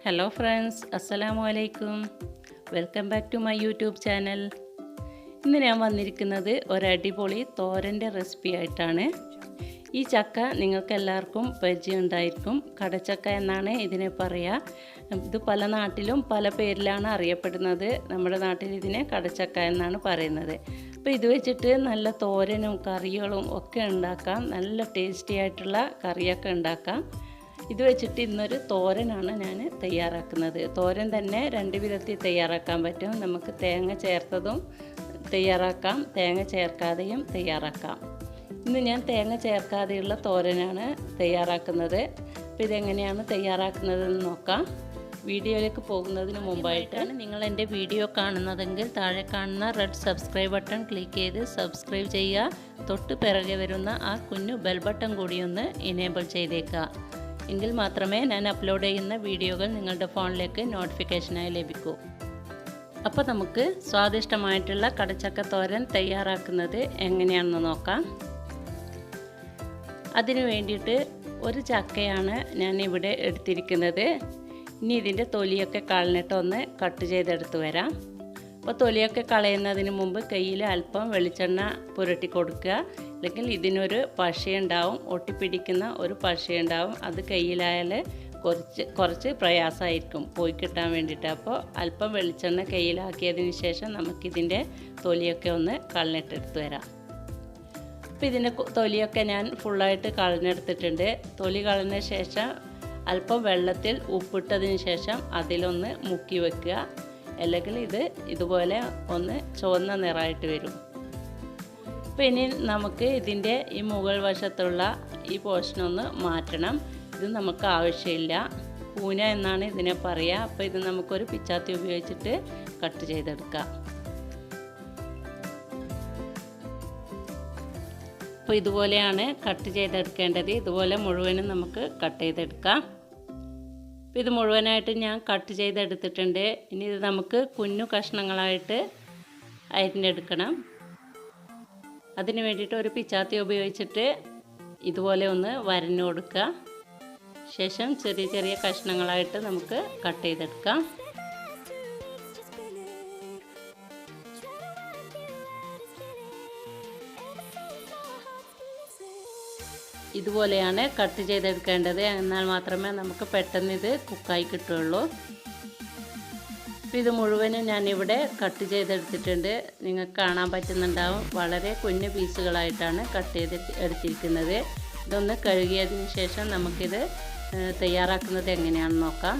Hello friends, അസ്സലാമു അലൈക്കും. Welcome back to my YouTube channel. ഇന്ന് ഞാൻ വന്നിരിക്കുന്നത് ഒരടിപൊളി തോരൻ്റെ റെസിപ്പി ആയിട്ടാണ്. ഈ ചക്ക നിങ്ങൾക്ക് എല്ലാവർക്കും പരിചയം ഉണ്ടായിരിക്കും. കടച്ചക്ക എന്നാണ് ഇതിനെ പറയുക. ഇത് പല നാട്ടിലും പല പേരിലാണ് അറിയപ്പെടുന്നത്. നമ്മുടെ നാട്ടിൽ ഇതിനെ കടച്ചക്ക എന്നാണ് പറയുന്നത്. അപ്പോൾ ഇത് വെച്ചിട്ട് നല്ല തോരനും കറികളും ഒക്കെ ഉണ്ടാക്കാം. നല്ല ടേസ്റ്റി ആയിട്ടുള്ള കറിയൊക്കെ ഉണ്ടാക്കാം. ഇത് വെച്ചിട്ട് ഇന്നൊരു തോരനാണ് ഞാൻ തയ്യാറാക്കുന്നത്. തോരൻ തന്നെ രണ്ട് വിധത്തിൽ തയ്യാറാക്കാൻ പറ്റും. നമുക്ക് തേങ്ങ ചേർത്തതും തയ്യാറാക്കാം, തേങ്ങ ചേർക്കാതെയും തയ്യാറാക്കാം. ഇന്ന് ഞാൻ തേങ്ങ ചേർക്കാതെയുള്ള തോരനാണ് തയ്യാറാക്കുന്നത്. അപ്പോൾ ഇതെങ്ങനെയാണ് തയ്യാറാക്കുന്നതെന്ന് നോക്കാം. വീഡിയോയിലേക്ക് പോകുന്നതിന് മുമ്പായിട്ടാണ് നിങ്ങൾ എൻ്റെ വീഡിയോ കാണുന്നതെങ്കിൽ താഴെ കാണുന്ന റെഡ് സബ്സ്ക്രൈബ് ബട്ടൺ ക്ലിക്ക് ചെയ്ത് സബ്സ്ക്രൈബ് ചെയ്യുക. തൊട്ട് പിറകെ വരുന്ന ആ കുഞ്ഞു ബെൽ ബട്ടൺ കൂടി ഒന്ന് എനേബിൾ ചെയ്തേക്കുക. എങ്കിൽ മാത്രമേ ഞാൻ അപ്ലോഡ് ചെയ്യുന്ന വീഡിയോകൾ നിങ്ങളുടെ ഫോണിലേക്ക് നോട്ടിഫിക്കേഷനായി ലഭിക്കൂ. അപ്പോൾ നമുക്ക് സ്വാദിഷ്ടമായിട്ടുള്ള കടച്ചക്ക തോരൻ തയ്യാറാക്കുന്നത് എങ്ങനെയാണെന്ന് നോക്കാം. അതിനു വേണ്ടിയിട്ട് ഒരു ചക്കയാണ് ഞാൻ ഇവിടെ എടുത്തിരിക്കുന്നത്. ഇനി ഇതിൻ്റെ തൊലിയൊക്കെ കളഞ്ഞിട്ട് ഒന്ന് കട്ട് ചെയ്തെടുത്ത് വരാം. അപ്പോൾ തൊലിയൊക്കെ കളയുന്നതിന് മുമ്പ് കയ്യിൽ അല്പം വെളിച്ചെണ്ണ പുരട്ടി കൊടുക്കുക. അല്ലെങ്കിൽ ഇതിനൊരു പശയുണ്ടാവും, ഒട്ടിപ്പിടിക്കുന്ന ഒരു പശയുണ്ടാവും. അത് കയ്യിലായാൽ കുറച്ച് പ്രയാസമായിരിക്കും പോയി കിട്ടാൻ വേണ്ടിയിട്ട്. അപ്പോൾ അല്പം വെളിച്ചെണ്ണ കയ്യിലാക്കിയതിന് ശേഷം നമുക്കിതിൻ്റെ തൊലിയൊക്കെ ഒന്ന് കളഞ്ഞിട്ടെടുത്ത് വരാം. അപ്പോൾ ഇതിൻ്റെ തൊലിയൊക്കെ ഞാൻ ഫുള്ളായിട്ട് കളഞ്ഞെടുത്തിട്ടുണ്ട്. തൊലി കളഞ്ഞ ശേഷം അല്പം വെള്ളത്തിൽ ഉപ്പിട്ടതിന് ശേഷം അതിലൊന്ന് മുക്കി വെക്കുക. അല്ലെങ്കിൽ ഇത് ഇതുപോലെ ഒന്ന് ചുവന്ന നിറമായിട്ട് വരും. അപ്പോൾ ഇനി നമുക്ക് ഇതിൻ്റെ ഈ മുകൾ വശത്തുള്ള ഈ പോർഷനൊന്ന് മാറ്റണം. ഇത് നമുക്ക് ആവശ്യമില്ല. കൂന എന്നാണ് ഇതിനെ പറയുക. അപ്പോൾ ഇത് നമുക്കൊരു പിച്ചാത്തി ഉപയോഗിച്ചിട്ട് കട്ട് ചെയ്തെടുക്കാം. അപ്പോൾ ഇതുപോലെയാണ് കട്ട് ചെയ്തെടുക്കേണ്ടത്. ഇതുപോലെ മുഴുവനും നമുക്ക് കട്ട് ചെയ്തെടുക്കാം. അപ്പോൾ ഇത് മുഴുവനായിട്ട് ഞാൻ കട്ട് ചെയ്തെടുത്തിട്ടുണ്ട്. ഇനി ഇത് നമുക്ക് കുഞ്ഞു കഷ്ണങ്ങളായിട്ട് അരിഞ്ഞെടുക്കണം. അതിന് വേണ്ടിയിട്ട് ഒരു പിച്ചാത്തി ഉപയോഗിച്ചിട്ട് ഇതുപോലെ ഒന്ന് വരഞ്ഞു കൊടുക്കുക. ശേഷം ചെറിയ ചെറിയ കഷ്ണങ്ങളായിട്ട് നമുക്ക് കട്ട് ചെയ്തെടുക്കാം. ഇതുപോലെയാണ് കട്ട് ചെയ്തെടുക്കേണ്ടത്. എന്നാൽ മാത്രമേ നമുക്ക് പെട്ടെന്ന് ഇത് കുക്കായി കിട്ടുള്ളൂ. അപ്പോൾ ഇത് മുഴുവനും ഞാനിവിടെ കട്ട് ചെയ്തെടുത്തിട്ടുണ്ട്. നിങ്ങൾക്ക് കാണാൻ പറ്റുന്നുണ്ടാവും. വളരെ കുഞ്ഞു പീസുകളായിട്ടാണ് കട്ട് ചെയ്ത് എടുത്തിരിക്കുന്നത്. ഇതൊന്ന് കഴുകിയതിന് ശേഷം നമുക്കിത് തയ്യാറാക്കുന്നത് എങ്ങനെയാണെന്ന് നോക്കാം.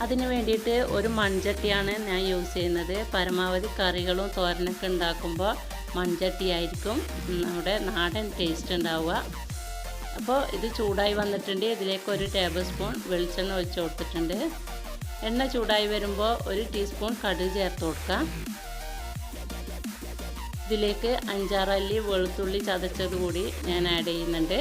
അതിന് വേണ്ടിയിട്ട് ഒരു മൺചട്ടിയാണ് ഞാൻ യൂസ് ചെയ്യുന്നത്. പരമാവധി കറികളും തോരനൊക്കെ ഉണ്ടാക്കുമ്പോൾ മൺചട്ടിയായിരിക്കും നമ്മുടെ നാടൻ ടേസ്റ്റ് ഉണ്ടാവുക. അപ്പോൾ ഇത് ചൂടായി വന്നിട്ടുണ്ട്. ഇതിലേക്ക് 1 ടേബിൾ സ്പൂൺ വെളിച്ചെണ്ണ ഒഴിച്ച് കൊടുത്തിട്ടുണ്ട്. എണ്ണ ചൂടായി വരുമ്പോൾ 1 ടീസ്പൂൺ കടുക് ചേർത്ത് കൊടുക്കാം. ഇതിലേക്ക് 5-6 അല്ലി വെളുത്തുള്ളി ചതച്ചത് കൂടി ഞാൻ ആഡ് ചെയ്യുന്നുണ്ട്.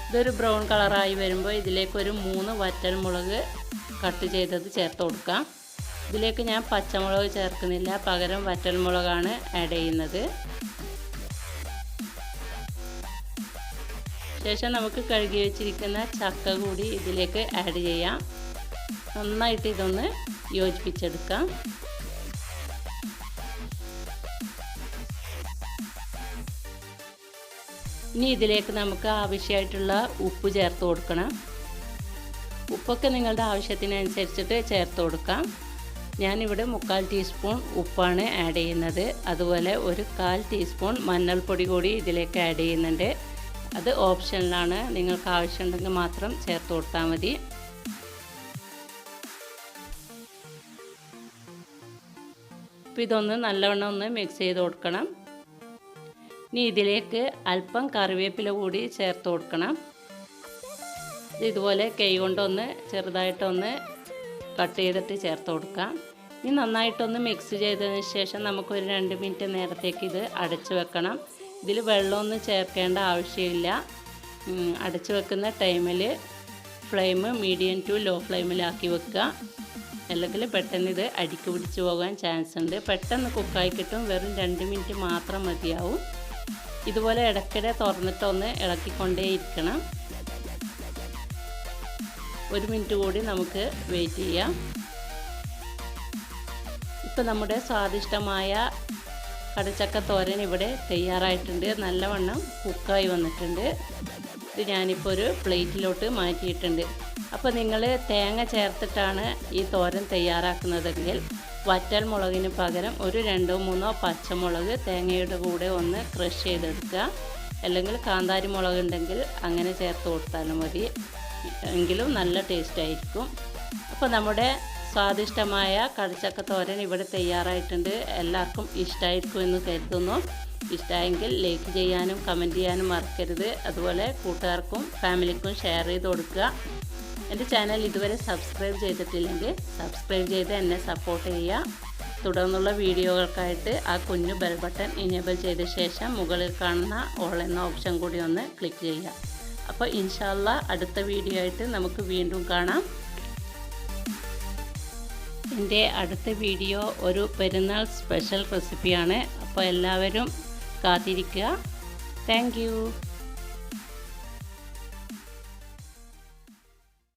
ഇതൊരു ബ്രൗൺ കളറായി വരുമ്പോൾ ഇതിലേക്ക് 3 വറ്റൽമുളക് കട്ട് ചെയ്തത് ചേർത്ത് കൊടുക്കാം. ഇതിലേക്ക് ഞാൻ പച്ചമുളക് ചേർക്കുന്നില്ല, പകരം വറ്റൽമുളകാണ് ആഡ് ചെയ്യുന്നത്. ശേഷം നമുക്ക് കഴുകി വെച്ചിരിക്കുന്ന ചക്ക കൂടി ഇതിലേക്ക് ആഡ് ചെയ്യാം. നന്നായിട്ട് ഇതൊന്ന് യോജിപ്പിച്ചെടുക്കാം. ഇനി ഇതിലേക്ക് നമുക്ക് ആവശ്യമായിട്ടുള്ള ഉപ്പ് ചേർത്ത് കൊടുക്കണം. ഉപ്പൊക്കെ നിങ്ങളുടെ ആവശ്യത്തിനനുസരിച്ചിട്ട് ചേർത്ത് കൊടുക്കാം. ഞാനിവിടെ 3/4 ടീസ്പൂൺ ഉപ്പാണ് ആഡ് ചെയ്യുന്നത്. അതുപോലെ 1/4 ടീസ്പൂൺ മഞ്ഞൾപ്പൊടി കൂടി ഇതിലേക്ക് ആഡ് ചെയ്യുന്നുണ്ട്. അത് ഓപ്ഷനിലാണ്. നിങ്ങൾക്ക് ആവശ്യമുണ്ടെങ്കിൽ മാത്രം ചേർത്ത് കൊടുത്താൽ മതി. അപ്പോൾ ഇതൊന്ന് നല്ലവണ്ണം ഒന്ന് മിക്സ് ചെയ്ത് കൊടുക്കണം. ഇനി ഇതിലേക്ക് അല്പം കറിവേപ്പില കൂടി ചേർത്ത് കൊടുക്കണം. ഇതുപോലെ കൈ കൊണ്ടൊന്ന് ചെറുതായിട്ടൊന്ന് കട്ട് ചെയ്തിട്ട് ചേർത്ത് കൊടുക്കാം. ഇനി നന്നായിട്ടൊന്ന് മിക്സ് ചെയ്തതിന് ശേഷം നമുക്കൊരു 2 മിനിറ്റ് നേരത്തേക്ക് ഇത് അടച്ചു വെക്കണം. ഇതിൽ വെള്ളമൊന്നും ചേർക്കേണ്ട ആവശ്യമില്ല. അടച്ചു വെക്കുന്ന ടൈമിൽ ഫ്ലെയിം മീഡിയം ടു ലോ ഫ്ലെയിമിലാക്കി വെക്കുക. അല്ലെങ്കിൽ പെട്ടെന്ന് ഇത് അടിക്ക് പിടിച്ച് പോകാൻ ചാൻസ് ഉണ്ട്. പെട്ടെന്ന് കുക്കായി കിട്ടും. വെറും 2 മിനിറ്റ് മാത്രം മതിയാവും. ഇതുപോലെ ഇടയ്ക്കിടെ തുറന്നിട്ടൊന്ന് ഇളക്കിക്കൊണ്ടേയിരിക്കണം. 1 മിനിറ്റ് കൂടി നമുക്ക് വെയിറ്റ് ചെയ്യാം. ഇപ്പോൾ നമ്മുടെ സ്വാദിഷ്ടമായ കടച്ചക്ക തോരൻ ഇവിടെ തയ്യാറായിട്ടുണ്ട്. നല്ലവണ്ണം കുക്കായി വന്നിട്ടുണ്ട്. ഇത് ഞാനിപ്പോൾ ഒരു പ്ലേറ്റിലോട്ട് മാറ്റിയിട്ടുണ്ട്. അപ്പോൾ നിങ്ങൾ തേങ്ങ ചേർത്തിട്ടാണ് ഈ തോരൻ തയ്യാറാക്കുന്നതെങ്കിൽ വറ്റൽ മുളകിന് പകരം ഒരു 2-3 പച്ചമുളക് തേങ്ങയുടെ കൂടെ ഒന്ന് ക്രഷ് ചെയ്തെടുക്കുക. അല്ലെങ്കിൽ കാന്താരി മുളക് ഉണ്ടെങ്കിൽ അങ്ങനെ ചേർത്ത് കൊടുത്താലും മതി. എങ്കിലും നല്ല ടേസ്റ്റ് ആയിരിക്കും. അപ്പോൾ നമ്മുടെ സ്വാദിഷ്ടമായ കടച്ചക്ക തോരൻ ഇവിടെ തയ്യാറായിട്ടുണ്ട്. എല്ലാവർക്കും ഇഷ്ടമായിരിക്കും എന്ന് കരുതുന്നു. ഇഷ്ടമായെങ്കിൽ ലൈക്ക് ചെയ്യാനും കമൻറ്റ് ചെയ്യാനും മറക്കരുത്. അതുപോലെ കൂട്ടുകാർക്കും ഫാമിലിക്കും ഷെയർ ചെയ്ത് കൊടുക്കുക. എൻ്റെ ചാനൽ ഇതുവരെ സബ്സ്ക്രൈബ് ചെയ്തിട്ടില്ലെങ്കിൽ സബ്സ്ക്രൈബ് ചെയ്ത് എന്നെ സപ്പോർട്ട് ചെയ്യുക. തുടർന്നുള്ള വീഡിയോകൾക്കായിട്ട് ആ കുഞ്ഞു ബെൽ ബട്ടൺ ഇനേബിൾ ചെയ്ത ശേഷം മുകളിൽ കാണുന്ന ഓൾ എന്ന ഓപ്ഷൻ കൂടി ഒന്ന് ക്ലിക്ക് ചെയ്യുക. അപ്പോൾ ഇൻഷാ അല്ലാഹ് അടുത്ത വീഡിയോ ആയിട്ട് നമുക്ക് വീണ്ടും കാണാം. എൻ്റെ അടുത്ത വീഡിയോ ഒരു പെരുന്നാൾ സ്പെഷ്യൽ റെസിപ്പിയാണ്. അപ്പോൾ എല്ലാവരും കാത്തിരിക്കുക. Thank you.